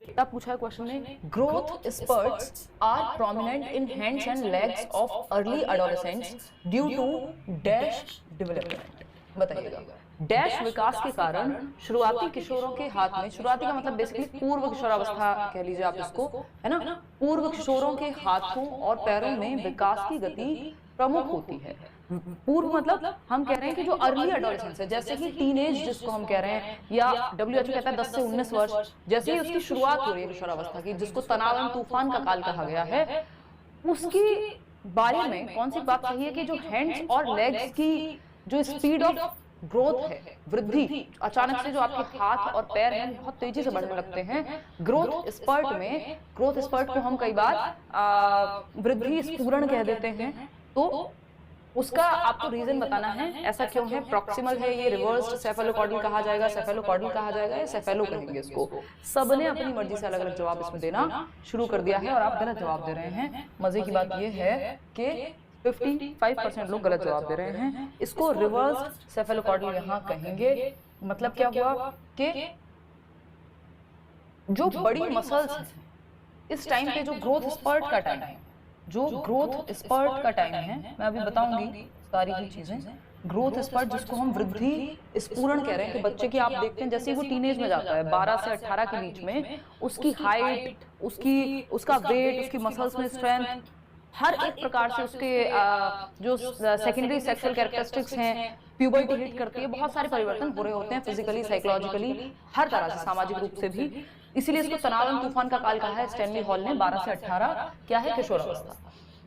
बेटा पूछा है क्वेश्चन में, growth spurts are prominent in hands and legs of early adolescents due to dash development. बताइएगा। Dash विकास के कारण शुरुआती किशोरों के हाथ में, शुरुआती का मतलब बेसिकली पूर्व किशोरावस्था कह लीजिए आप इसको, है ना, पूर्व किशोरों के हाथों और पैरों में विकास की गति प्रमुख होती है। पूर्व मतलब हम कह रहे हैं कि जो अर्ली एडोलेसेंस है, जैसे कि टीनेज जिसको हम कह रहे हैं, या WHO कहता है 10 से 19 वर्ष, जैसे ही उसकी शुरुआत हो रही है किशोरावस्था की, जिसको तनाव तूफान का काल कहा गया है, उसकी बारे में कौन सी बात सही है कि जो हैंड्स और लेग्स की जो स्पीड ऑफ ग्रोथ है, वृद्धि, अचानक से जो आपके हाथ और पैर हैं बहुत तेजी से बढ़ने लगते हैं ग्रोथ स्पर्ट में। ग्रोथ स्पर्ट को हम कई बार वृद्धि स्फुरण कह देते हैं। तो उसका आपको रीजन बताना है, ऐसा क्यों है, प्रॉक्सिमल है ये, रिवर्स्ड सेफेलोकॉर्डल कहा जाएगा, सेफेलोकॉर्डल कहा जाएगा, या सेफेलो कहेंगे इसको। सबने अपनी मर्जी से अलग अलग जवाब इसमें देना शुरू कर दिया है और आप गलत जवाब दे रहे हैं। मजे की बात ये है कि 55% लोग गलत जवाब दे रहे हैं। इसको रिवर्स्ड सेफेलोकॉर्डल यहाँ कहेंगे। मतलब क्या हुआ कि जो बड़ी मसल्स हैं इस टाइम पे, जो ग्रोथ स्पर्ट का टाइम है, जो ग्रोथ स्पर्ट का टाइम है, मैं अभी बताऊंगी सारी ही चीजें। ग्रोथ स्पर्ट जिसको हम वृद्धि स्फुरण कह रहे हैं कि बच्चे की आप देखते हैं जैसे वो टीनेज में जाता है 12 से 18 के बीच में, उसकी हाइट, उसका वेट, उसकी मसल्स में स्ट्रेंथ, हर एक प्रकार से उसके जो सेकेंडरी सेक्सुअल कैरेक्टरिस्टिक्स हैं, प्यूबर्टी हिट करती है, बहुत सारे परिवर्तन हो रहे होते हैं फिजिकली, साइकोलॉजिकली, हर तरह से, सामाजिक रूप से भी। इसीलिए इसको तनाव तूफान का काल कहा है स्टैनली हॉल ने। 12 से 18 क्या है, किशोरावस्था।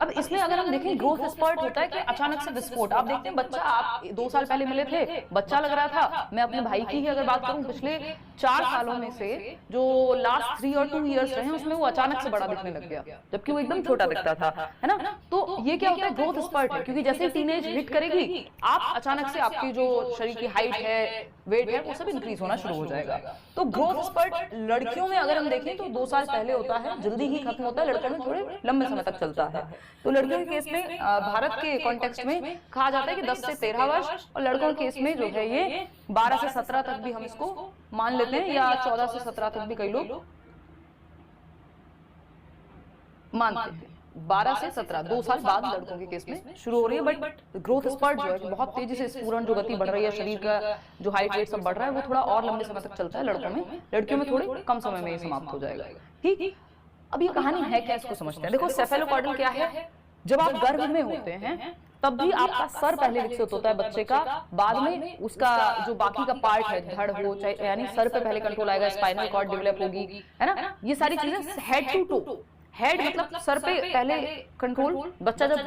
अब इसमें अगर हम देखें, ग्रोथ स्पर्ट होता है कि अचानक से विस्फोट। आप देखते हैं बच्चा, आप 2 साल पहले मिले थे, बच्चा लग रहा था। मैं अपने भाई की ही अगर बात करूं, पिछले 4 सालों में से जो लास्ट 3 और 2 इयर्स रहे हैं, उसमें वो अचानक से बड़ा दिखने लग गया, जबकि वो एकदम छोटा दिखता था, है ना। तो ये क्या होता है, ग्रोथ स्पर्ट है, क्योंकि जैसे टीनेज हिट करेगी, आप अचानक से आपकी जो शरीर की हाइट है, वेट है, वो सब इंक्रीज होना शुरू हो जाएगा। तो ग्रोथ स्पर्ट लड़कियों में अगर हम देखें तो 2 साल पहले होता है, जल्दी ही खत्म होता है, लड़कों में थोड़े लंबे समय तक चलता है। तो लड़कियों के केस में भारत के कॉन्टेक्स्ट में कहा जाता है कि 10 से 13 वर्ष, और लड़कों के केस में जो है ये 12 से 17 तक भी हम इसको मान लेते हैं, या 14 से 17 तक भी कई लोग मानते हैं। 12 से 17, 2 साल बाद लड़कों के केस में शुरू हो रही है। बट ग्रोथ स्पर्ट जो है कि बहुत तेजी से स्फुरण, जो गति बढ़ रही है, शरीर का जो हाइट वेट सब बढ़ रहा है, वो थोड़ा और लंबे समय तक चलता है लड़कों में। लड़कियों में थोड़े कम समय में ये समाप्त हो जाएगा। ठीक, अब ये कहानी है क्या, इसको समझते हैं। देखो, सेफेलोकॉर्डल क्या है, जब आप गर्भ में होते हैं तब भी आपका सर पहले विकसित होता है बच्चे का, बाद में उसका जो बाकी का पार्ट है, धड़ हो चाहे, यानी सर पे पहले कंट्रोल आएगा, स्पाइनल कॉर्ड डेवलप होगी, है ना। ये सारी चीजें हेड टू टो, हेड मतलब सर पे पहले कंट्रोल, बच्चा जब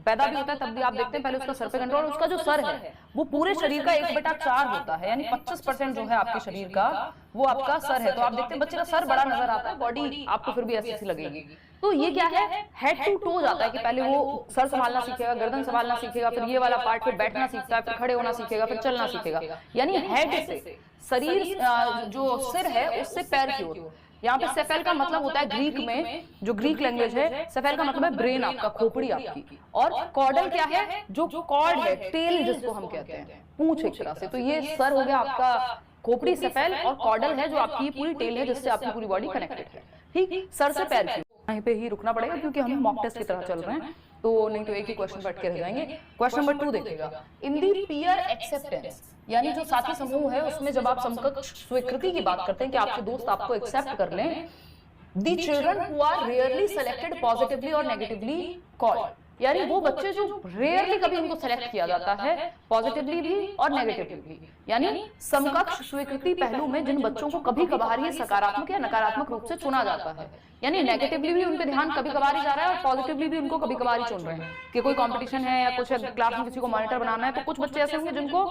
पैदा भी होता है तब भी आप देखते हैं पहले उसका सर पे कंट्रोल, उसका जो सर है वो पूरे शरीर का 1/4 होता है, यानी 25% जो है आपके शरीर का वो आपका सर है। तो आप देखते हैं बच्चे का सर बड़ा नजर आता है, बॉडी आपको फिर भी ऐसी लगेगी। तो ये क्या है, हेड टू टो जाता है कि पहले वो सर संभालना सीखेगा, गर्दन संभालना सीखेगा, फिर ये वाला पार्ट, फिर बैठना सीखता है, फिर खड़े होना सीखेगा, फिर चलना सीखेगा। यानी हेड से शरीर, जो सिर है उससे पैर की ओर। यहाँ पे सेफेल का मतलब होता है, ग्रीक में जो ग्रीक लैंग्वेज है, सेफेल का मतलब है ब्रेन आपका, खोपड़ी आपकी, और कॉर्डल क्या है, जो कॉर्ड है, टेल जिसको हम कहते हैं, पूंछ एक तरह से। तो ये सर हो गया आपका खोपड़ी सेफेल, और कॉर्डल है जो आपकी पूरी टेल है जिससे आपकी पूरी बॉडी कनेक्टेड है। ठीक, सर से पैर की। यहीं पे ही रुकना पड़ेगा क्योंकि हम मॉक टेस्ट की तरह चल रहे हैं, तो नहीं तो एक ही क्वेश्चन पढ़ के रह जाएंगे। क्वेश्चन नंबर 2 देखिएगा, इन दी पीयर एक्सेप्टेंस, यानी जो साथी समूह है उसमें जब आप समकक्ष स्वीकृति की बात करते हैं कि आपके दोस्त आपको एक्सेप्ट कर लें, the children who are rarely selected positively or negatively called, यानी वो बच्चे जो रेयरली कभी उनको सेलेक्ट किया जाता है, पॉजिटिवली भी और नेगेटिवली भी, यानी समकक्ष स्वीकृति पहलू में जिन बच्चों को कभी कभार ये सकारात्मक या नकारात्मक रूप से चुना जाता है, यानी नेगेटिवली भी उनके ध्यान कभी कभार ही जा रहा है और पॉजिटिवली भी उनको कभी कभार ही चुन रहे हैं कि कोई कंपटीशन है या कुछ क्लास में किसी को मॉनिटर बनाना है। तो कुछ बच्चे ऐसे होंगे जिनको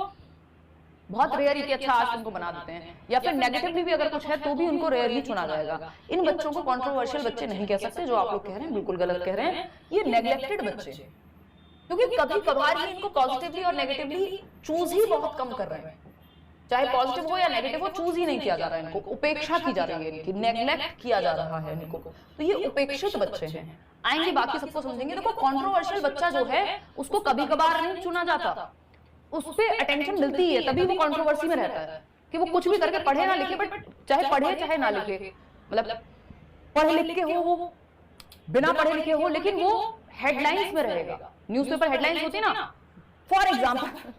बहुत रेयर ही कि अच्छा आज उनको बना देते हैं, या फिर नेगेटिवली भी अगर कुछ है तो भी उनको रेयर ही चुना जाएगा। इन बच्चों को कंट्रोवर्शियल बच्चे नहीं कह सकते, जो आप लोग कह रहे हैं बिल्कुल गलत कह रहे हैं, ये नेग्लेक्टेड बच्चे, क्योंकि कभी कभार ही इनको पॉजिटिवली और नेगेटिवली चूज ही बहुत कम कर रहे हैं, चाहे पॉजिटिव हो या नेगेटिव हो, चूज ही नहीं किया जा रहा है, इनको उपेक्षा की जा रही है, इनकी नेग्लेक्ट किया जा रहा है इनको। तो ये उपेक्षित बच्चे हैं। आएंगे बाकी सबको समझेंगे। देखो, कंट्रोवर्शियल बच्चा जो है उसको कभी कभार नहीं चुना जाता, उस पर अटेंशन मिलती है, तभी वो कंट्रोवर्सी में रहता है कि वो कुछ भी करके पढ़े ना लिखे, बट चाहे पढ़े चाहे ना लिखे मतलब पढ़े लिख के हो, वो बिना पढ़े लिखे हो, लेकिन वो हेडलाइंस में रहेगा। न्यूज़पेपर हेडलाइंस होती है ना, फॉर एग्जाम्पल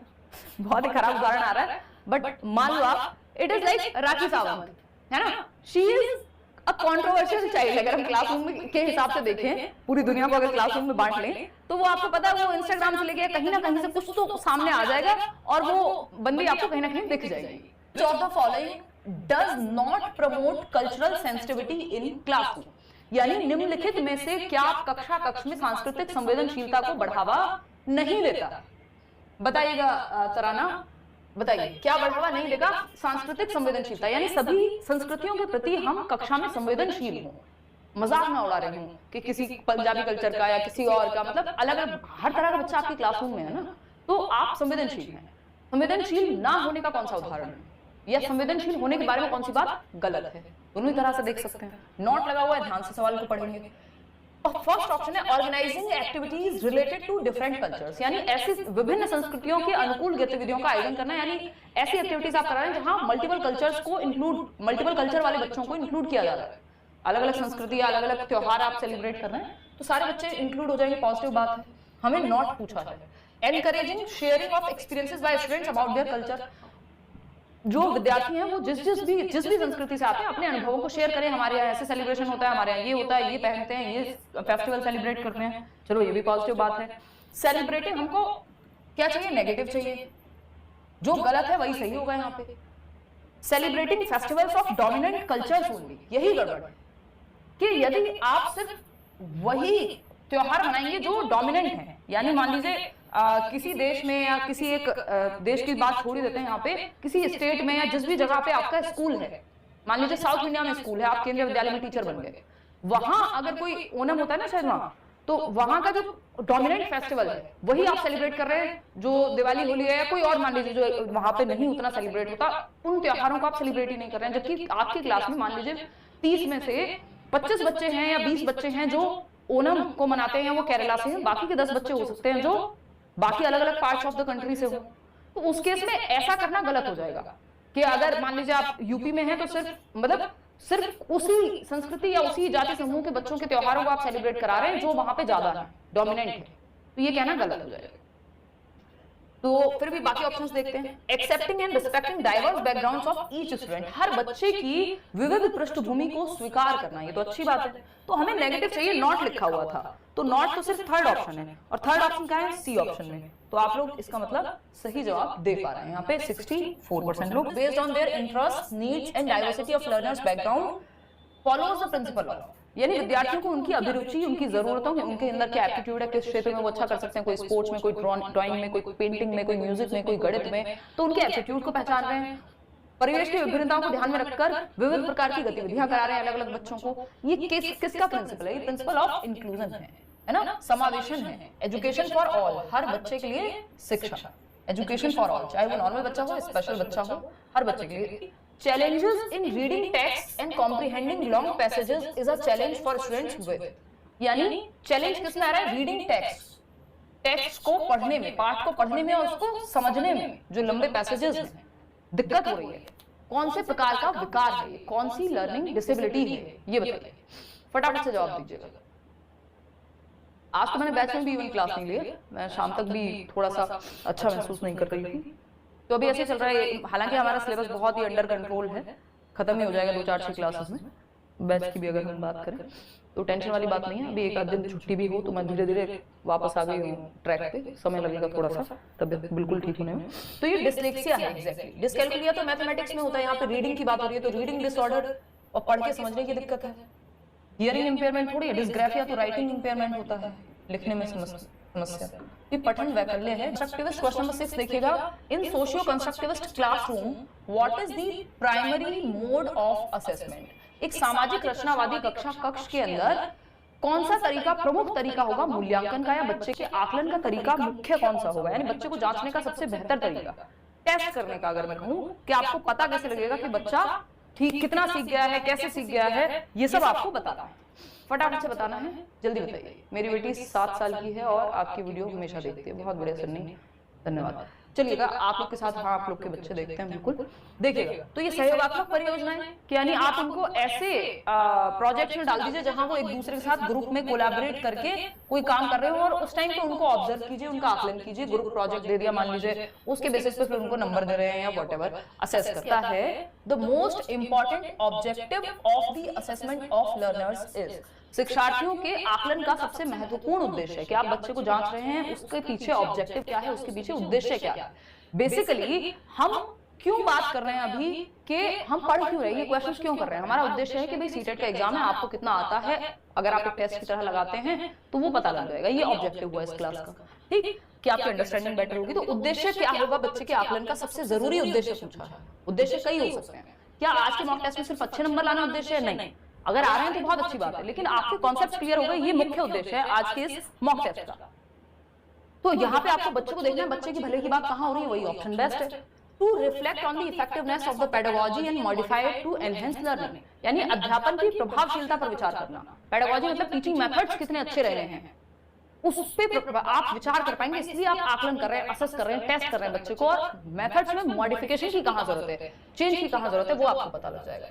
बहुत ही खराब उदाहरण आ रहा है, बट मान लो आप, it is like Rakhi Sawant, है ना, she is a controversial child. अगर हम क्लासरूम के हिसाब से देखें, पूरी दुनिया को अगर क्लासरूम में बांट लें, तो वो आपको पता है वो इंस्टाग्राम से लेके कहीं ना कहीं से कुछ तो सामने आ जाएगा और वो बंदी आपको कहीं ना कहीं दिख जाएगी। चौथा following does not promote cultural sensitivity in classroom, यानी निम्नलिखित में से क्या कक्षा कक्ष में सांस्कृतिक संवेदनशीलता को बढ़ावा नहीं देता? बताइएगा तराना, बताइए क्या बढ़ावा नहीं देगा? सांस्कृतिक संवेदनशीलता, यानी सभी संस्कृतियों के प्रति हम कक्षा में संवेदनशील हों, मजाक ना उड़ा रहे हूँ कि किसी पंजाबी कल्चर का या किसी और का, मतलब अलग अलग हर तरह का बच्चा आपकी क्लासरूम में है ना, तो आप संवेदनशील हैं। संवेदनशील ना होने का कौन सा उदाहरण है, या संवेदनशील होने के बारे में कौन सी बात गलत है? दोनों ही तरह से देख सकते हैं। नोट लगा हुआ है, ध्यान से सवाल को पढ़ेंगे। फर्स्ट ऑप्शन है organizing activities related to different cultures, यानी ऐसी विभिन्न संस्कृतियों के अनुकूल गतिविधियों का आयोजन करना, यानी ऐसी एक्टिविटीज आप करा रहे हैं जहां मल्टीपल कल्चर्स को इंक्लूड, मल्टीपल कल्चर वाले बच्चों को इंक्लूड किया जा रहा है। अलग अलग संस्कृति या अलग अलग त्योहार आप सेलिब्रेट कर रहे हैं तो सारे बच्चे इंक्लूड हो जाएंगे, पॉजिटिव बात है। हमें नॉट पूछा है। Encouraging sharing of experiences by students about their culture, जो विद्यार्थी हैं वो जिस भी संस्कृति से आते हैं अपने अनुभवों को शेयर करें। हमारे यहाँ ऐसे सेलिब्रेशन होता है, हमारे यहाँ ये होता है, ये पहनते हैं, ये फेस्टिवल सेलिब्रेट करते हैं, चलो ये भी पॉजिटिव बात है। सेलिब्रेटिंग हमको क्या चाहिए? नेगेटिव चाहिए, जो गलत है वही सही होगा यहाँ पे। Celebrating festivals of dominant cultures only, यही गड़बड़ कि यदि आप सिर्फ वही त्योहार मनाएंगे जो डोमिनेंट है, यानी मान लीजिए किसी देश में या किसी एक देश की बात छोड़ ही देते हैं, यहाँ पे किसी स्टेट में या जिस भी जगह पे आपका स्कूल है, मान लीजिए साउथ इंडिया में स्कूल है, आप केंद्रीय विद्यालय में टीचर बन गए, वहां अगर कोई ओणम होता है ना शायद वहां, तो वहां का जो डोमिनेंट फेस्टिवल है वही आप सेलिब्रेट कर रहे हैं, जो दिवाली होली है या कोई और मान लीजिए जो वहां पे नहीं उतना सेलिब्रेट होता, उन त्योहारों को आप सेलिब्रेट ही नहीं कर रहे हैं। जबकि आपकी क्लास में मान लीजिए 30 में से 25 बच्चे हैं या 20 बच्चे हैं जो ओणम को मनाते हैं, वो केरला से हैं, बाकी के 10 बच्चे हो सकते हैं जो बाकी अलग अलग पार्ट्स ऑफ द कंट्री से हो। तो उस केस में ऐसा करना गलत हो जाएगा कि अगर मान लीजिए आप यूपी में हैं तो सिर्फ उसी संस्कृति या उसी जाति समूह के बच्चों के त्योहारों को आप सेलिब्रेट करा रहे हैं जो वहां पे ज्यादा है, डोमिनेंट है, तो ये कहना गलत हो जाएगा। तो फिर भी बाकी ऑप्शंस देखते हैं। Accepting and respecting diverse backgrounds of each student, हर बच्चे की विविध पृष्ठभूमि को स्वीकार करना, ये तो अच्छी बात है। तो हमें नेगेटिव चाहिए, नॉट लिखा हुआ था, तो नॉट तो सिर्फ थर्ड ऑप्शन है, और थर्ड ऑप्शन क्या है? सी ऑप्शन में। तो आप लोग इसका मतलब सही जवाब दे पा रहे हैं। यहाँ पे 64% लोग based on their interest, needs and diversity of learners background follows the principle of, यानी विद्यार्थियों को उनकी अभिरुचि, उनकी जरूरतों, उनके अंदर क्या एप्टीट्यूड है, किस क्षेत्र में वो अच्छा कर सकते हैं, कोई स्पोर्ट्स में, कोई ड्राइंग में, कोई पेंटिंग में, कोई म्यूजिक में, कोई गणित में, तो उनके एप्टीट्यूड को पहचान रहे हैं। परिवेश की विभिन्नताओं को ध्यान में रखकर विविध प्रकार की गतिविधियां करा रहे हैं अलग अलग बच्चों को। ये किसका प्रिंसिपल है? ये प्रिंसिपल ऑफ इंक्लूजन है ना, समावेशन है। एजुकेशन फॉर ऑल, हर बच्चे के लिए शिक्षा, एजुकेशन फॉर ऑल, चाहे वो नॉर्मल बच्चा हो, स्पेशल बच्चा हो, हर बच्चे के लिए। Challenges in reading text and comprehending long passages is a challenge for students with, यानी चैलेंज किस में आ रहा है? रीडिंग टेक्स्ट, टेक्स्ट को पढ़ने में, पाठ को पढ़ने में और उसको समझने में जो लंबे पैसेजेस हैं दिक्कत हो रही है। कौन से प्रकार का विकार है ये, कौन सी लर्निंग डिसेबिलिटी है, ये बताइए, फटाफट से जवाब दीजिएगा। आज तो मैंने बैच में भी इवन क्लास नहीं ली, मैं शाम तक भी थोड़ा सा अच्छा महसूस नहीं कर रही थी, तो अभी ऐसे चल रहा है। हालांकि हमारा सिलेबस बहुत ही अंडर कंट्रोल है, खत्म ही हो जाएगा 2-4-6 क्लासेस में, बैच की भी अगर हम बात करें तो टेंशन वाली बात नहीं है। अभी एक आध दिन छुट्टी भी हो तो मैं धीरे धीरे वापस आ गई हूँ ट्रैक पे, समय लगेगा थोड़ा सा, तबियत बिल्कुल ठीक होने में। तो ये डिसलेक्सिया है एग्जैक्टली। डिसकैल्कुलिया तो मैथमेटिक्स में होता है, यहाँ पे रीडिंग की बात हो रही है, तो रीडिंग डिसऑर्डर और पढ़ के समझने की दिक्कत है। हियरिंग इंपेयरमेंट थोड़ी है। डिस्ग्राफिया तो राइटिंग इंपेयरमेंट होता है, लिखने में समस्या। ये पठन वैकल्य है। कंस्ट्रक्टिविस्ट क्वेश्चन नंबर 6 देखिएगा, in socio constructivist classroom what is the primary mode of assessment. एक सामाजिक रचनावादी कक्षा कक्ष के अंदर कौन सा तरीका प्रमुख तरीका होगा मूल्यांकन का, या बच्चे के आकलन का तरीका मुख्य कौन सा होगा, यानी बच्चे को जांचने का सबसे बेहतर तरीका, टेस्ट करने का अगर मैं कहूं कि आपको पता कैसे लगेगा कि बच्चा ठीक कितना सीख गया है, कैसे सीख गया है, ये सब आपको बताना है। फटाफट से बताना है, जल्दी बताइए। मेरी बेटी 7 साल की है और आपकी वीडियो हमेशा देखती है, बहुत बढ़िया सन्नी, धन्यवाद। चलिएगा आप लोग के साथ, हाँ आप लोग के बच्चे देखते हैं, बिल्कुल देखिएगा। तो ये सहयोगात्मक परियोजनाएं कि यानी आप उनको ऐसे प्रोजेक्ट में डाल दीजिए जहां वो एक दूसरे के साथ ग्रुप में कोलैबोरेट करके कोई काम कर रहे हो, और उस टाइम पे उनको ऑब्जर्व कीजिए, उनका आकलन कीजिए। ग्रुप प्रोजेक्ट दे दिया मान लीजिए, उसके बेसिस पे फिर उनको नंबर दे रहे हैं या व्हाटएवर असेस करता है। The most important objective of the assessment of learners is, शिक्षार्थियों के आकलन का सबसे महत्वपूर्ण उद्देश्य है कि आप बच्चे को जांच रहे हैं, उसके पीछे ऑब्जेक्टिव क्या है, उसके पीछे उद्देश्य क्या है। बेसिकली हम क्यों बात कर रहे हैं अभी कि हम पढ़ क्यों रहे हैं, ये क्वेश्चंस क्यों कर रहे हैं। हमारा उद्देश्य है कि भाई सीटेट का एग्जाम है, आपको कितना आता है, अगर आप एक टेस्ट की तरह लगाते हैं तो वो पता लग जाएगा। ये ऑब्जेक्टिव हुआ इस क्लास का, ठीक, कि आपकी अंडरस्टैंडिंग बेटर होगी। तो उद्देश्य क्या होगा बच्चे के आकलन का, सबसे जरूरी उद्देश्य पूछा है। उद्देश्य कई हो सकते हैं। क्या आज के मॉक टेस्ट में सिर्फ अच्छे नंबर लाना उद्देश्य है? नहीं, अगर आ रहे हैं तो बहुत अच्छी बात है, लेकिन आपके कॉन्सेप्ट क्लियर हो गए, ये मुख्य उद्देश्य है आज के इस मॉक टेस्ट का। तो यहाँ पे आपको बच्चे को देखना है, बच्चे की भले की बात कहाँ हो रही है, वही ऑप्शन बेस्ट है। To reflect on the effectiveness of the pedagogy and modify it to enhance learning, यानी अध्यापन की प्रभावशीलता पर विचार करना। पेडागोजी मतलब टीचिंग मेथड्स कितने अच्छे रहे हैं, उस पे आप विचार कर पाएंगे। इसलिए आप आकलन कर रहे हैं, असेस कर रहे हैं, टेस्ट कर रहे हैं बच्चे को, और मेथड्स में मॉडिफिकेशन की कहाँ जरूरत है, चेंज की कहाँ जरूरत है, वो आपको पता लग जाएगा।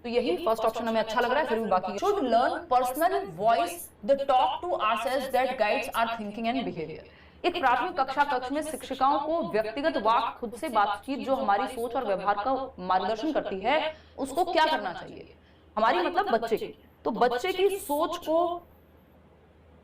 तो यही फर्स्ट ऑप्शन हमें अच्छा लग रहा है। फिर भी बाकी should learn personal voice the talk to ourselves that guides our thinking and behaviour. एक प्राथमिक कक्ष में शिक्षिकाओं को व्यक्तिगत वाक, खुद से बातचीत जो हमारी सोच और व्यवहार का मार्गदर्शन करती है, उसको क्या करना चाहिए। हमारी मतलब बच्चे की, तो बच्चे की सोच को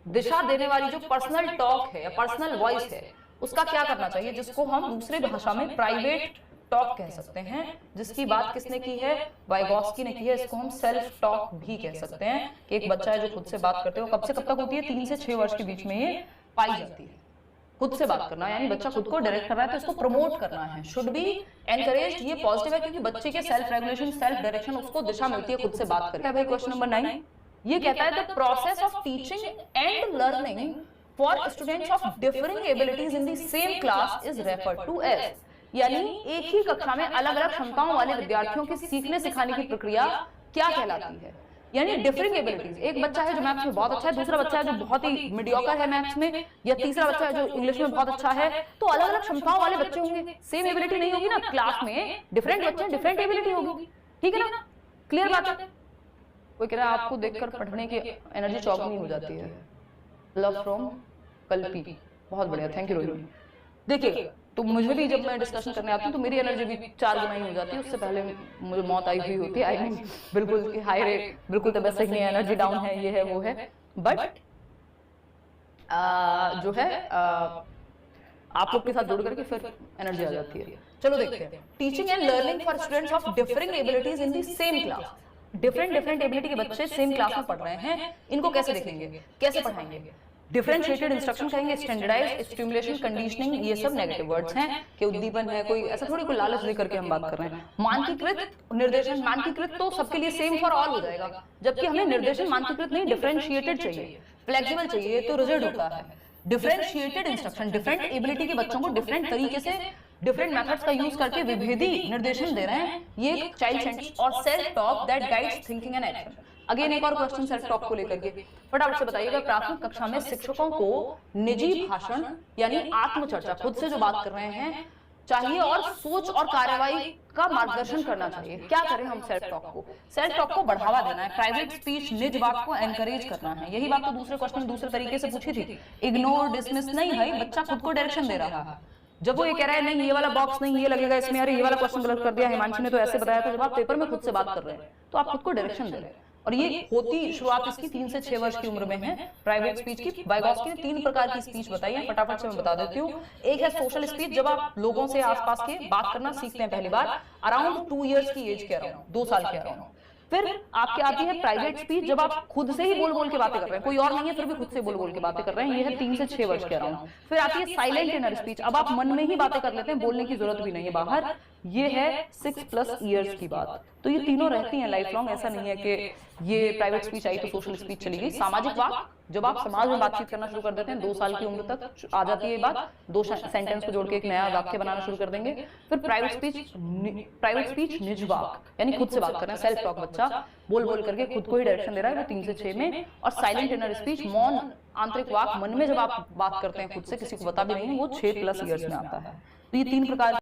दिशा देने वाली जो पर्सनल टॉक है या पर्सनल वॉइस है, उसका क्या करना चाहिए, जिसको हम दूसरे भाषा में प्राइवेट टॉक कह सकते हैं। जिसकी बात किसने की है, वाइगॉस्की ने की है। इसको हम सेल्फ टॉक भी कह सकते हैं कि एक बच्चा है जो खुद से बात करते हो। कब से कब तक होती है, 3 से 6 वर्ष के बीच में ये पाई जाती है। खुद से बात करना यानी बच्चा खुद को डायरेक्ट कर रहा है, तो इसको प्रमोट करना है, शुड बी एनकरेज्ड। ये पॉजिटिव है क्योंकि बच्चे के सेल्फ रेगुलेशन, सेल्फ डायरेक्शन, उसको दिशा मिलती है खुद से बात करके। भाई क्वेश्चन नंबर 9 ये कहता है the process of teaching and learning for students of differing abilities in the same class is referred to as, यानी एक ही कक्षा में अलग अलग क्षमताओं वाले विद्यार्थियों के सीखने सिखाने की प्रक्रिया क्या कहलाती है। यानी डिफरिंग एबिलिटीज, एक बच्चा है जो मैथ्स में बहुत अच्छा है, दूसरा बच्चा है जो बहुत ही मीडियोकर है मैथ्स में, या तीसरा बच्चा है जो इंग्लिश में बहुत अच्छा है। तो अलग अलग क्षमताओं वाले बच्चे होंगे, सेम एबिलिटी नहीं होगी ना क्लास में, डिफरेंट बच्चे, डिफरेंट एबिलिटी होगी, ठीक है ना, क्लियर बात है। कोई कह रहा है आपको देखकर पढ़ने की एनर्जी चौगुनी हो जाती है। लव फ्रॉम कल्पी, बहुत बढ़िया, थैंक यू रोहिणी। देखिए तो मुझे भी जब मैं डिस्कशन करने आती हूँ तो मेरी एनर्जी भी 4 गुना ही हो जाती है, उससे पहले मुझे मौत आई हुई होती है। आई मीन बिल्कुल कि हाई रे, बिल्कुल तबियत सही नहीं है, एनर्जी डाउन है, ये है वो है, बट जो है आप लोग के साथ जुड़ करके फिर एनर्जी आ जाती है। चलो देखते हैं, teaching and learning for students of differing abilities in the same class. Different ability के बच्चे सेम क्लास में पढ़ रहे हैं, इनको कैसे देखेंगे, कैसे पढ़ाएंगे। डिफरेंशिएटेड इंस्ट्रक्शन कहेंगे, स्टैंडर्डाइज्ड, स्टिमुलेशन, कंडीशनिंग, ये सब नेगेटिव वर्ड्स हैं कि उद्दीपन है, कोई ऐसा थोड़ी कोई लालच देकर के हम बात कर रहे हैं। मानकीकृत निर्देशन, मानकीकृत तो सबके लिए सेम फॉर ऑल हो जाएगा, जबकि हमें निर्देशन मानकीकृत नहीं, डिफरेंशिएटेड चाहिए, फ्लेक्सिबल चाहिए, तो रिजिड होता है। डिफरेंशिएटेड इंस्ट्रक्शन, डिफरेंट एबिलिटी के बच्चों को डिफरेंट तरीके से, डिफरेंट मेथड्स का यूज करके विभेदी निर्देशन दे रहे हैं। ये चाइल्ड सेंट्रिक और self talk that guides thinking and action. Again एक और क्वेश्चन सेल्फ टॉक को लेकर के, फटाफट से बताइएगा। प्राथमिक कक्षा में शिक्षकों को निजी भाषण यानी आत्मचर्चा, खुद से जो बात कर रहे हैं चाहिए, और सोच और कार्यवाही का मार्गदर्शन करना चाहिए। क्या करें हम सेल्फ टॉक को, सेल्फ टॉक को बढ़ावा देना है, प्राइवेट स्पीच, निज वाक को एनकरेज करना है। यही बात तो दूसरे क्वेश्चन में दूसरे तरीके से पूछी थी, इग्नोर, डिसमिस नहीं है, बच्चा खुद को डायरेक्शन दे रहा है। जब वो ये कह रहा है नहीं ये वाला बॉक्स नहीं, ये लगेगा इसमें, अरे ये वाला क्वेश्चन गलत कर दिया, हिमांशी ने तो ऐसे बताया था, जब आप पेपर में खुद से बात कर रहे हैं तो आप खुद को डायरेक्शन दे रहे हैं। और ये होती शुरुआत इसकी 3 से 6 वर्ष की उम्र में है, प्राइवेट स्पीच की। वाइगॉस्की ने 3 प्रकार की स्पीच बताई है, फटाफट से मैं बता देती हूँ। एक है सोशल स्पीच, जब आप लोगों से आसपास के बात करना सीखते हैं पहली बार, अराउंड 2 इयर्स की एज के अराउंड, 2 साल के अराउंड। फिर आपके आती है प्राइवेट स्पीच, जब आप खुद से ही बोल बोल के बातें कर रहे हैं, कोई और नहीं है फिर भी खुद से बोल बोल के बातें कर रहे हैं, ये है 3 से 6 वर्ष के अराउंड। फिर आती है साइलेंट इनर स्पीच, अब आप मन में ही बातें कर लेते हैं, बोलने की जरूरत भी नहीं है बाहर, ये है 6+ ईयर्स की बात। तो ये तीनों रहती हैं लाइफ लॉन्ग, ऐसा नहीं है कि ये प्राइवेट स्पीच आई तो सोशल स्पीच चली गई। सामाजिक वाक, जब आप समाज में बातचीत करना शुरू कर देते हैं, 2 साल की उम्र तक आ जाती है ये बात, 2 सेंटेंस को जोड़ के एक नया वाक्य बनाना शुरू कर देंगे। फिर प्राइवेट स्पीच निज वाक, यानी खुद से बात कर रहे हैं, सेल्फ टॉक, बच्चा बोल बोल करके खुद को ही डायरेक्शन दे रहा है, वो 3 से 6 में। और साइलेंट इनर स्पीच, मौन आंतरिक वाक, मन में जब आप बात करते हैं खुद से, किसी को बता भी नहीं है, वो 6+ ईयर्स में आता है। तो ये 3 प्रकार